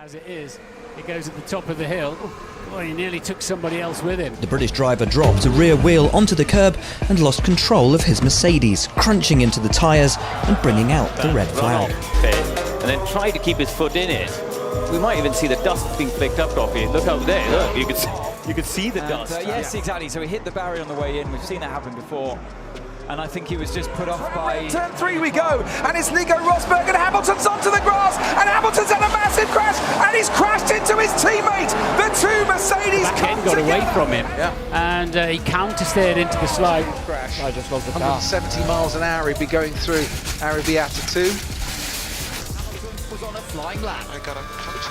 As it is, he goes at the top of the hill. Boy, he nearly took somebody else with him. The British driver dropped a rear wheel onto the curb and lost control of his Mercedes, crunching into the tyres and bringing out the red flag. And then tried to keep his foot in it. We might even see the dust being flicked up off you. Look out there, look, you could see the dust. Yes, exactly, so he hit the barrier on the way in. We've seen that happen before. And I think he was just put off by... Turn 3 we go, and it's Nico Rosberg and Hamilton's onto the grass, and Hamilton's had a massive crash, and he's crashed into his teammate. The two Mercedes come got together. away from him, and he counter-steered into the slide. Crash. I just love the car. 170 miles an hour, he'd be going through Arrabbiata 2. was on a flying lap. I got a coach.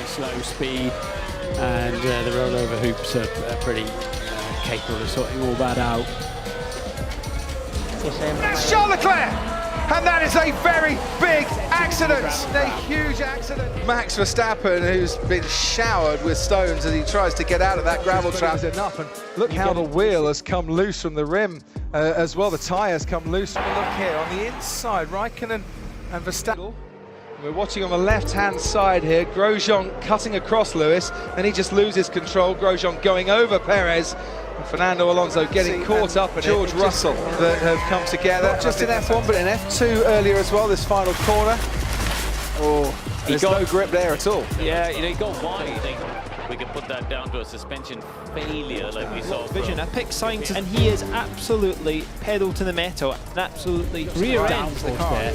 Slow speed, and the rollover hoops are pretty capable of sorting all that out. That's Charles Leclerc, and that is a very big accident, a huge accident. Max Verstappen, who's been showered with stones as he tries to get out of that gravel trap. Enough, and look how the wheel has come loose from the rim as well. The tyres come loose. Have a look here on the inside, Raikkonen and Verstappen. We're watching on the left-hand side here, Grosjean cutting across Lewis, and he just loses control. Grosjean going over Perez, and Fernando Alonso getting caught up in George Russell that have come together. Not just in F1, but in F2 earlier as well, this final corner. Oh, there's no grip there at all. Yeah, you know, he got wide. We can put that down to a suspension failure like we saw. Vision, I picked Sainz, and he is absolutely pedal to the metal, and absolutely rear ends the car.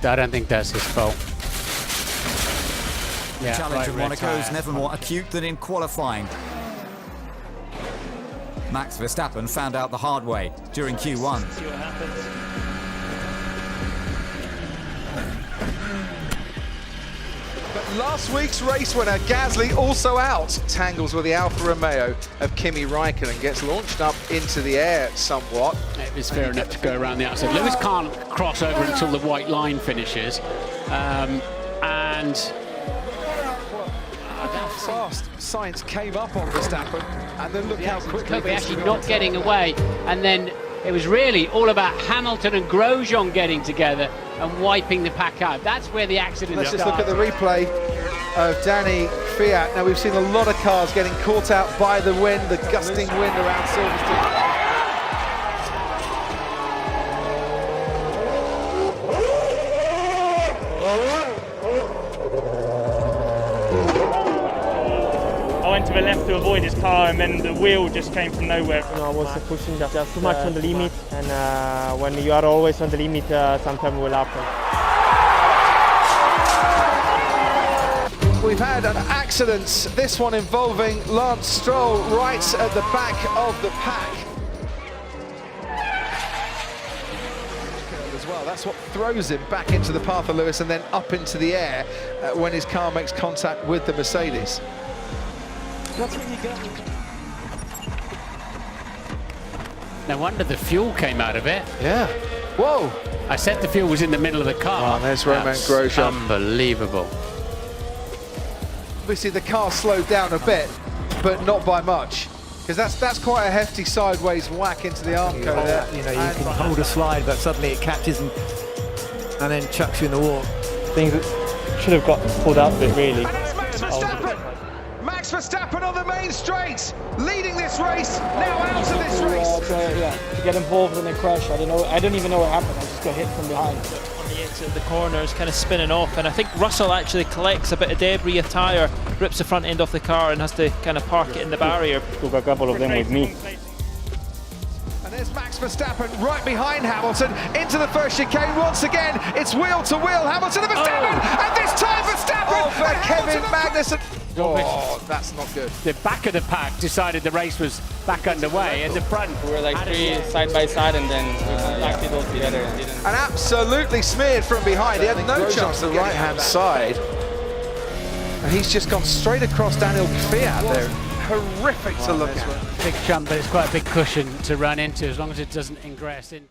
I don't think that's his fault. The challenge at Monaco is never more acute than in qualifying. Max Verstappen found out the hard way during Q1. See what happens. But last week's race winner, Gasly, also out. Tangles with the Alfa Romeo of Kimi Raikkonen, gets launched up into the air somewhat. It was fair enough to go around the outside. Lewis can't cross over until the white line finishes. And how fast Sainz came up on Verstappen, and then look how quickly actually not getting away. And then it was really all about Hamilton and Grosjean getting together and wiping the pack out. That's where the accident Let's started. just look at the replay of Danny Fiat. Now, we've seen a lot of cars getting caught out by the wind, the gusting wind around Silverstone. I went to the left to avoid his car, and then the wheel just came from nowhere. I was pushing just too much on the limit, and when you are always on the limit, sometimes it will happen. We've had an accident, this one involving Lance Stroll right at the back of the pack. As well, that's what throws him back into the path of Lewis and then up into the air when his car makes contact with the Mercedes. That's when you go. No wonder the fuel came out of it. Yeah. Whoa. I said the fuel was in the middle of the car. Oh, there's Romain Grosjean. Unbelievable. Obviously the car slowed down a bit, but not by much, because that's quite a hefty sideways whack into the arm coat there. You know, you can hold a slide, but suddenly it catches and then chucks you in the wall. Things that should have got pulled out a bit, really. And it's Max Verstappen! Max Verstappen on the main straight, leading this race, now out of this race. To get involved and then crash, I don't even know what happened. I just got hit from behind. On the exit of the corners, kind of spinning off, and I think Russell actually collects a bit of debris, a tyre, rips the front end off the car, and has to kind of park it in the barrier. Took a couple of them with me. And there's Max Verstappen right behind Hamilton into the first chicane once again. It's wheel to wheel, Hamilton and Verstappen, and this time Verstappen and Kevin Magnussen. Oh, that's not good. The back of the pack decided the race was back underway, and the front. We were like three side by side, and then acted all together. And absolutely smeared from behind. He had no chance on the right-hand side. And he's just gone straight across Daniel Fiat there. Horrific to look at. Big jump, but it's quite a big cushion to run into as long as it doesn't ingress into.